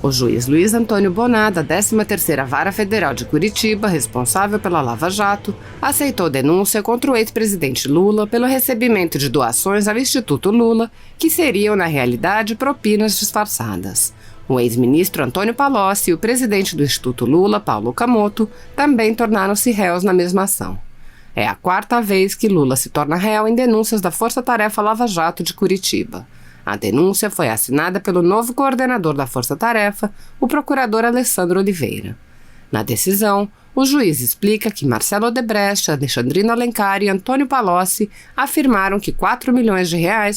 O juiz Luiz Antônio Boná, da 13ª Vara Federal de Curitiba, responsável pela Lava Jato, aceitou denúncia contra o ex-presidente Lula pelo recebimento de doações ao Instituto Lula, que seriam, na realidade, propinas disfarçadas. O ex-ministro Antônio Palocci e o presidente do Instituto Lula, Paulo Camoto, também tornaram-se réus na mesma ação. É a 4ª vez que Lula se torna réu em denúncias da Força Tarefa Lava Jato de Curitiba. A denúncia foi assinada pelo novo coordenador da Força Tarefa, o procurador Alessandro Oliveira. Na decisão, o juiz explica que Marcelo Odebrecht, Alexandrino Alencar e Antônio Palocci afirmaram que R$4 milhões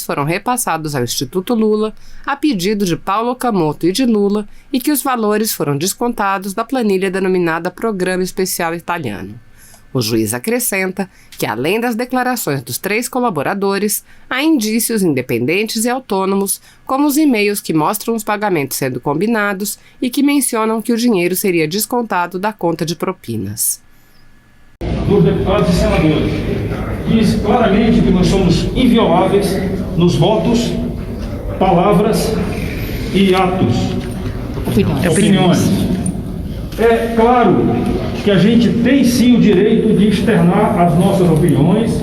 foram repassados ao Instituto Lula a pedido de Paulo Camoto e de Lula e que os valores foram descontados da planilha denominada Programa Especial Italiano. O juiz acrescenta que, além das declarações dos 3 colaboradores, há indícios independentes e autônomos, como os e-mails que mostram os pagamentos sendo combinados e que mencionam que o dinheiro seria descontado da conta de propinas. Dos deputados e senadores, diz claramente que nós somos invioláveis nos votos, palavras e atos. Opiniões. É claro que a gente tem sim o direito de externar as nossas opiniões,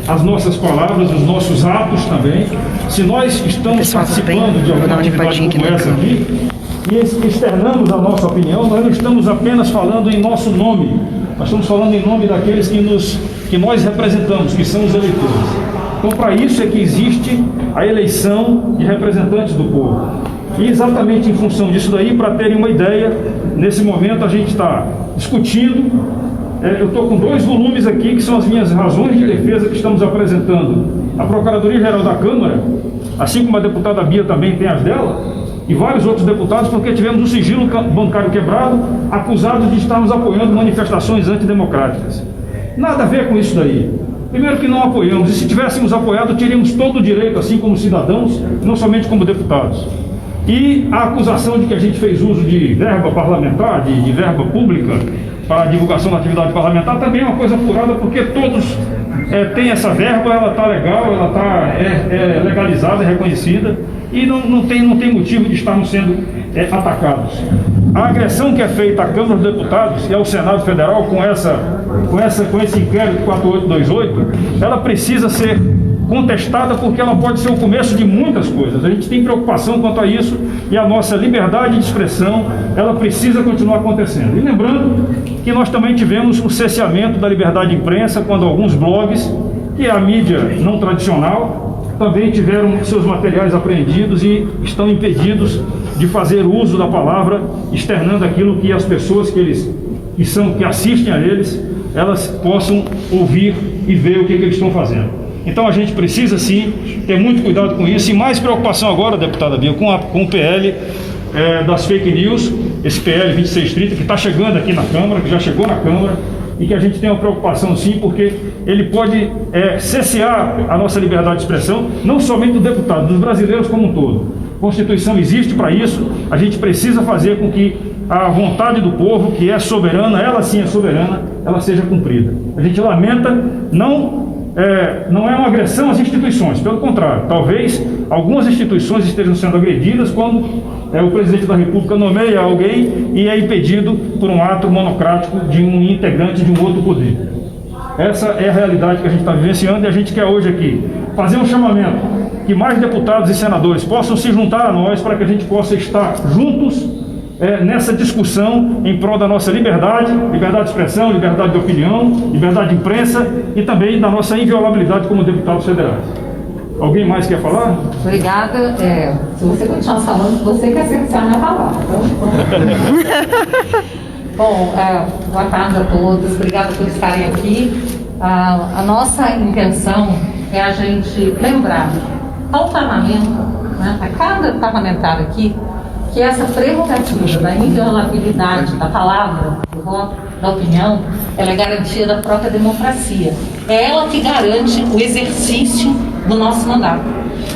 as nossas palavras, os nossos atos também. Se nós estamos participando de alguma atividade como essa aqui, e externamos a nossa opinião, nós não estamos apenas falando em nosso nome, nós estamos falando em nome daqueles que nós representamos, que são os eleitores. Então, para isso é que existe a eleição de representantes do povo. E exatamente em função disso daí, para terem uma ideia, nesse momento a gente está discutindo, eu estou com 2 volumes aqui, que são as minhas razões de defesa que estamos apresentando à Procuradoria-Geral da Câmara, assim como a deputada Bia também tem as dela, e vários outros deputados, porque tivemos o sigilo bancário quebrado, acusados de estarmos apoiando manifestações antidemocráticas. Nada a ver com isso daí. Primeiro que não apoiamos, e se tivéssemos apoiado, teríamos todo o direito, assim como cidadãos, não somente como deputados. E a acusação de que a gente fez uso de verba parlamentar, de verba pública, para a divulgação da atividade parlamentar, também é uma coisa apurada, porque todos têm essa verba, ela está legal, ela está legalizada, reconhecida, e não tem motivo de estarmos sendo atacados. A agressão que é feita à Câmara dos Deputados e ao Senado Federal com esse inquérito 4828, ela precisa ser contestada, porque ela pode ser o começo de muitas coisas. A gente tem preocupação quanto a isso, e a nossa liberdade de expressão, ela precisa continuar acontecendo. E lembrando que nós também tivemos o cerceamento da liberdade de imprensa, quando alguns blogs, que é a mídia não tradicional, também tiveram seus materiais apreendidos e estão impedidos de fazer uso da palavra, externando aquilo que as pessoas que assistem a eles, elas possam ouvir e ver o que eles estão fazendo. Então a gente precisa sim ter muito cuidado com isso, e mais preocupação agora, deputada Bia, com o PL das fake news, esse PL 2630 que está chegando aqui na Câmara, que já chegou na Câmara, e que a gente tem uma preocupação sim, porque ele pode cessear a nossa liberdade de expressão, não somente do deputado, dos brasileiros como um todo. A Constituição existe para isso, a gente precisa fazer com que a vontade do povo, que é soberana, ela sim é soberana, ela seja cumprida. A gente lamenta, não é uma agressão às instituições, pelo contrário, talvez algumas instituições estejam sendo agredidas quando o presidente da República nomeia alguém e é impedido por um ato monocrático de um integrante de um outro poder. Essa é a realidade que a gente está vivenciando, e a gente quer hoje aqui fazer um chamamento que mais deputados e senadores possam se juntar a nós, para que a gente possa estar juntos nessa discussão em prol da nossa liberdade de expressão, liberdade de opinião, liberdade de imprensa e também da nossa inviolabilidade como deputados federais. Alguém mais quer falar? Obrigada. Se você continuar falando, você quer cercear minha palavra. Bom, boa tarde a todos, obrigada por estarem aqui. A nossa intenção é a gente lembrar ao parlamento, a cada parlamentar aqui, que essa prerrogativa da inviolabilidade da palavra, do voto, da opinião, ela é garantia da própria democracia. É ela que garante o exercício do nosso mandato.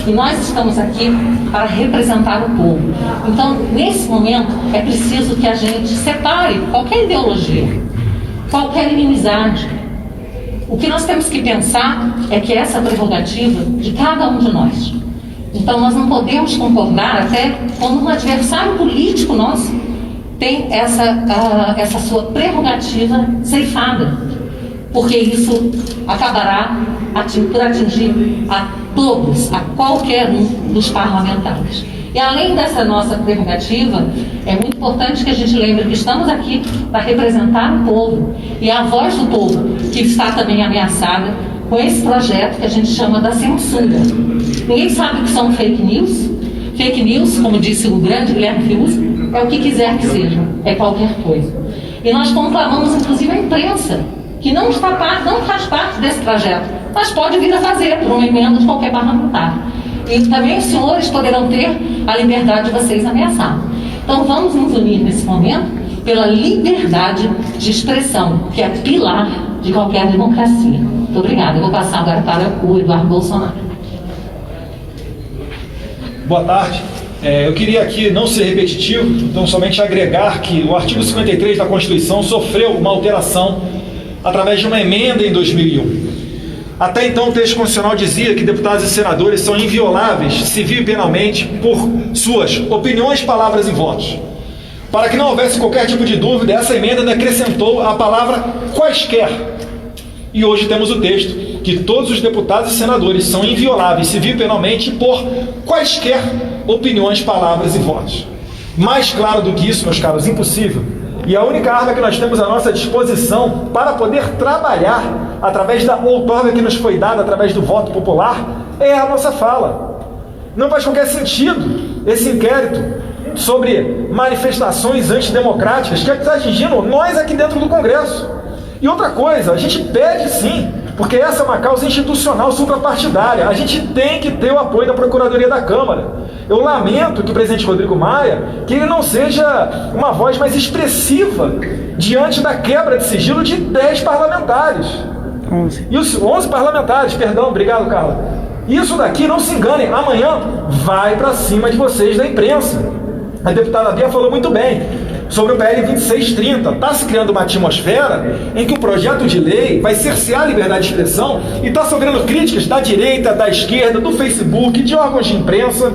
E nós estamos aqui para representar o povo. Então, nesse momento, é preciso que a gente separe qualquer ideologia, qualquer inimizade. O que nós temos que pensar é que essa prerrogativa de cada um de nós. Então nós não podemos concordar até quando um adversário político nosso tem essa sua prerrogativa ceifada, porque isso acabará por atingir a todos, a qualquer um dos parlamentares. E além dessa nossa prerrogativa, é muito importante que a gente lembre que estamos aqui para representar o povo, e é a voz do povo que está também ameaçada com esse projeto que a gente chama da censura. Ninguém sabe o que são fake news. Fake news, como disse o grande Guilherme Fiuza, é o que quiser que seja, é qualquer coisa. E nós conclamamos, inclusive, a imprensa, que não faz parte desse projeto, mas pode vir a fazer por uma emenda de qualquer parlamentar. E também os senhores poderão ter a liberdade de vocês ameaçar. Então vamos nos unir nesse momento pela liberdade de expressão, que é pilar de qualquer democracia. Muito obrigada. Eu vou passar agora para o Eduardo Bolsonaro. Boa tarde. Eu queria aqui não ser repetitivo, então somente agregar que o artigo 53 da Constituição sofreu uma alteração através de uma emenda em 2001. Até então, o texto constitucional dizia que deputados e senadores são invioláveis civil e penalmente por suas opiniões, palavras e votos. Para que não houvesse qualquer tipo de dúvida, essa emenda ainda acrescentou a palavra quaisquer. E hoje temos o texto que todos os deputados e senadores são invioláveis civil e penalmente por quaisquer opiniões, palavras e votos. Mais claro do que isso, meus caros, impossível. E a única arma que nós temos à nossa disposição para poder trabalhar através da outorga que nos foi dada através do voto popular é a nossa fala. Não faz qualquer sentido esse inquérito sobre manifestações antidemocráticas que está atingindo nós aqui dentro do Congresso. E outra coisa, a gente pede sim, porque essa é uma causa institucional suprapartidária. A gente tem que ter o apoio da Procuradoria da Câmara. Eu lamento que o presidente Rodrigo Maia, que ele não seja uma voz mais expressiva diante da quebra de sigilo de 10 parlamentares. 11. E os 11 parlamentares, perdão, obrigado, Carla. Isso daqui, não se enganem, amanhã vai para cima de vocês da imprensa. A deputada Bia falou muito bem sobre o PL 2630. Está se criando uma atmosfera em que o projeto de lei vai cercear a liberdade de expressão e está sofrendo críticas da direita, da esquerda, do Facebook, de órgãos de imprensa.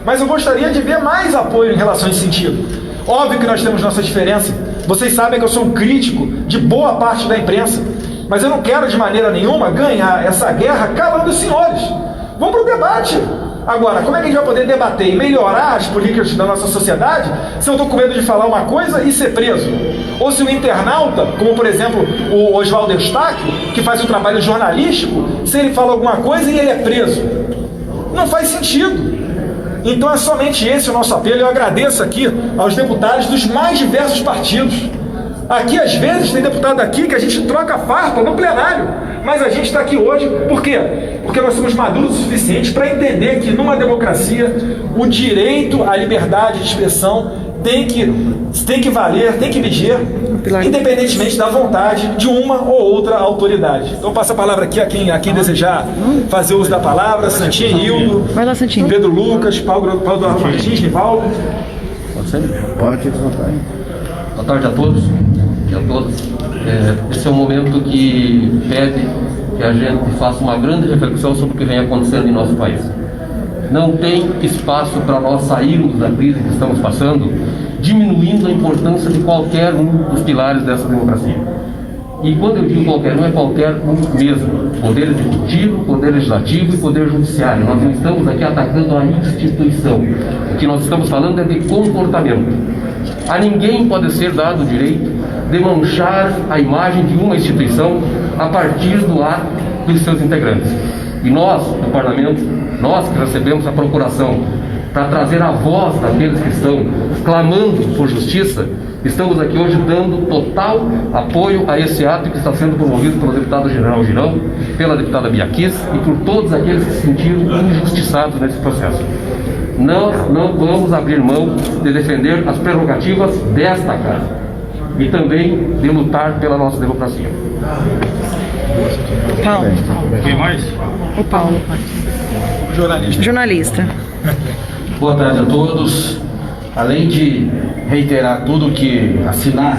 Mas eu gostaria de ver mais apoio em relação a esse sentido. Óbvio que nós temos nossa diferença. Vocês sabem que eu sou um crítico de boa parte da imprensa. Mas eu não quero de maneira nenhuma ganhar essa guerra calando os senhores. Vamos para o debate. Agora, como é que a gente vai poder debater e melhorar as políticas da nossa sociedade se eu estou com medo de falar uma coisa e ser preso? Ou se o internauta, como por exemplo o Oswaldo Eustáquio, que faz um trabalho jornalístico, se ele fala alguma coisa e ele é preso? Não faz sentido. Então é somente esse o nosso apelo. Eu agradeço aqui aos deputados dos mais diversos partidos. Aqui, às vezes, tem deputado aqui que a gente troca farpa no plenário, mas a gente está aqui hoje, por quê? Porque nós somos maduros o suficiente para entender que numa democracia o direito à liberdade de expressão tem que valer, tem que viger, independentemente da vontade de uma ou outra autoridade. Então passo a palavra aqui a quem desejar fazer uso da palavra. Santinha, Hildo, Pedro Lucas, Paulo Eduardo Martins, Nivaldo. Pode votar. Boa tarde a todos e a todas. Esse é um momento que pede que a gente faça uma grande reflexão sobre o que vem acontecendo em nosso país. Não tem espaço para nós sairmos da crise que estamos passando, diminuindo a importância de qualquer um dos pilares dessa democracia. E quando eu digo qualquer um, é qualquer um mesmo. Poder executivo, poder legislativo e poder judiciário. Nós não estamos aqui atacando a instituição. O que nós estamos falando é de comportamento. A ninguém pode ser dado o direito de manchar a imagem de uma instituição a partir do ato dos seus integrantes. E nós, do Parlamento, nós que recebemos a procuração para trazer a voz daqueles que estão clamando por justiça, estamos aqui hoje dando total apoio a esse ato que está sendo promovido pelo deputado General Girão, pela deputada Bia Kiss e por todos aqueles que se sentiram injustiçados nesse processo. Nós não vamos abrir mão de defender as prerrogativas desta casa e também de lutar pela nossa democracia. Paulo. Quem mais? O Paulo. Jornalista. Boa tarde a todos. Além de reiterar tudo que assinar,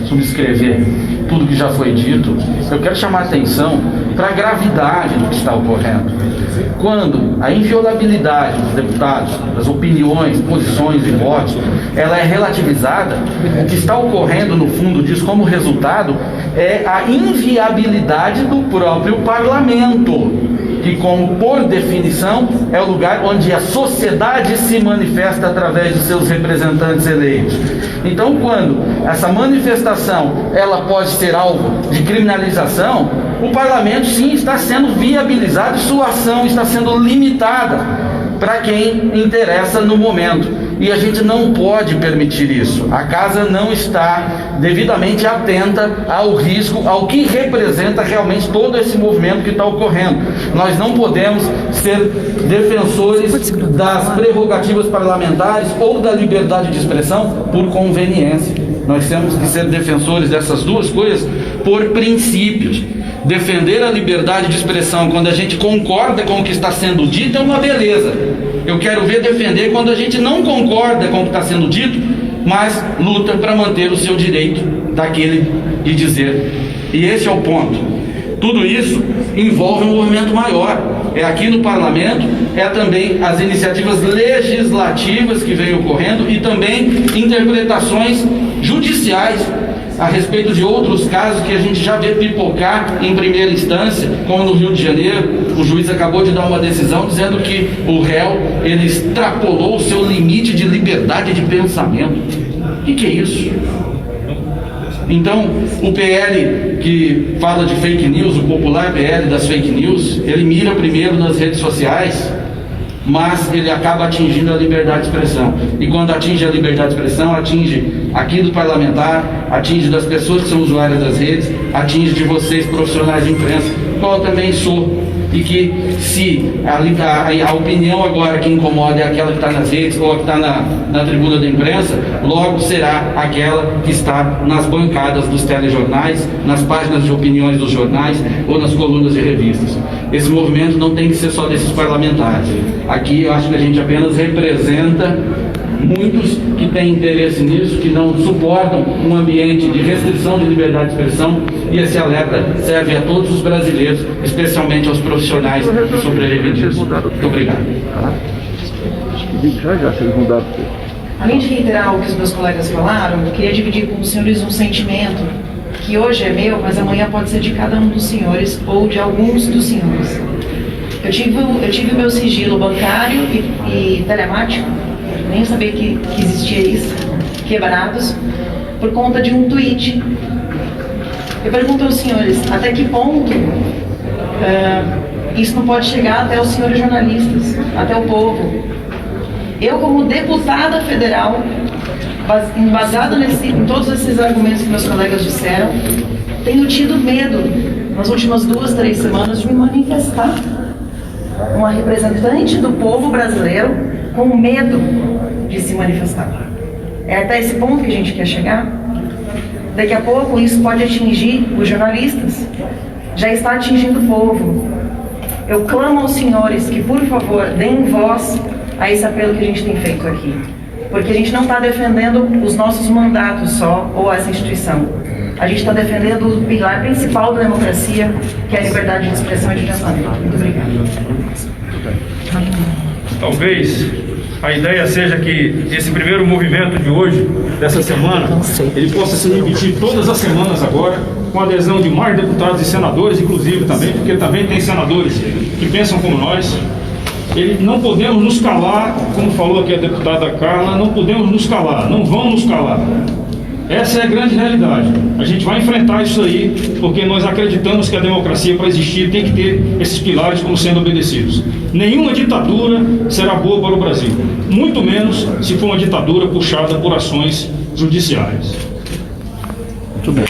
subscrever tudo que já foi dito, eu quero chamar a atenção para a gravidade do que está ocorrendo. Quando a inviolabilidade dos deputados, das opiniões, posições e votos, ela é relativizada, o que está ocorrendo no fundo disso como resultado é a inviabilidade do próprio parlamento, que, como por definição, é o lugar onde a sociedade se manifesta através de seus representantes eleitos. Então, quando essa manifestação ela pode ser alvo de criminalização, o parlamento sim está sendo viabilizado e sua ação está sendo limitada para quem interessa no momento. E a gente não pode permitir isso. A casa não está devidamente atenta ao risco, ao que representa realmente todo esse movimento que está ocorrendo. Nós não podemos ser defensores das prerrogativas parlamentares ou da liberdade de expressão por conveniência. Nós temos que ser defensores dessas duas coisas por princípios. Defender a liberdade de expressão quando a gente concorda com o que está sendo dito é uma beleza. Eu quero ver defender quando a gente não concorda com o que está sendo dito, mas luta para manter o seu direito daquele de dizer. E esse é o ponto. Tudo isso envolve um movimento maior. É aqui no parlamento, é também as iniciativas legislativas que vêm ocorrendo e também interpretações judiciais a respeito de outros casos que a gente já vê pipocar em primeira instância, como no Rio de Janeiro. O juiz acabou de dar uma decisão dizendo que o réu, ele extrapolou o seu limite de liberdade de pensamento. O que é isso? Então, o PL que fala de fake news, o popular PL das fake news, ele mira primeiro nas redes sociais, mas ele acaba atingindo a liberdade de expressão. E quando atinge a liberdade de expressão, atinge aqui do parlamentar, atinge das pessoas que são usuárias das redes, atinge de vocês, profissionais de imprensa, qual eu também sou. E que se a opinião agora que incomoda é aquela que está nas redes ou que está na tribuna da imprensa, logo será aquela que está nas bancadas dos telejornais, nas páginas de opiniões dos jornais ou nas colunas de revistas. Esse movimento não tem que ser só desses parlamentares. Aqui eu acho que a gente apenas representa muitos que têm interesse nisso, que não suportam um ambiente de restrição de liberdade de expressão, e esse alerta serve a todos os brasileiros, especialmente aos profissionais que sobrevivem disso. Muito obrigado. Além de reiterar o que os meus colegas falaram, eu queria dividir com os senhores um sentimento que hoje é meu, mas amanhã pode ser de cada um dos senhores ou de alguns dos senhores. Eu tive meu sigilo bancário e telemático, nem sabia que existia isso, quebrados, por conta de um tweet. Eu pergunto aos senhores, até que ponto isso não pode chegar até os senhores jornalistas, até o povo? Eu, como deputada federal, embasada em todos esses argumentos que meus colegas disseram, tenho tido medo, nas últimas 2, 3 semanas, de me manifestar. Uma representante do povo brasileiro com medo de se manifestar. É até esse ponto que a gente quer chegar? Daqui a pouco isso pode atingir os jornalistas. Já está atingindo o povo. Eu clamo aos senhores que, por favor, deem voz a esse apelo que a gente tem feito aqui. Porque a gente não está defendendo os nossos mandatos só, ou essa instituição. A gente está defendendo o pilar principal da democracia, que é a liberdade de expressão e de pensamento. Muito obrigada. Talvez a ideia seja que esse primeiro movimento de hoje, dessa semana, ele possa se repetir todas as semanas agora, com a adesão de mais deputados e senadores, inclusive também, porque também tem senadores que pensam como nós. Não podemos nos calar, como falou aqui a deputada Carla, não podemos nos calar, não vamos nos calar. Essa é a grande realidade. A gente vai enfrentar isso aí, porque nós acreditamos que a democracia, para existir, tem que ter esses pilares como sendo obedecidos. Nenhuma ditadura será boa para o Brasil, muito menos se for uma ditadura puxada por ações judiciais. Muito bem.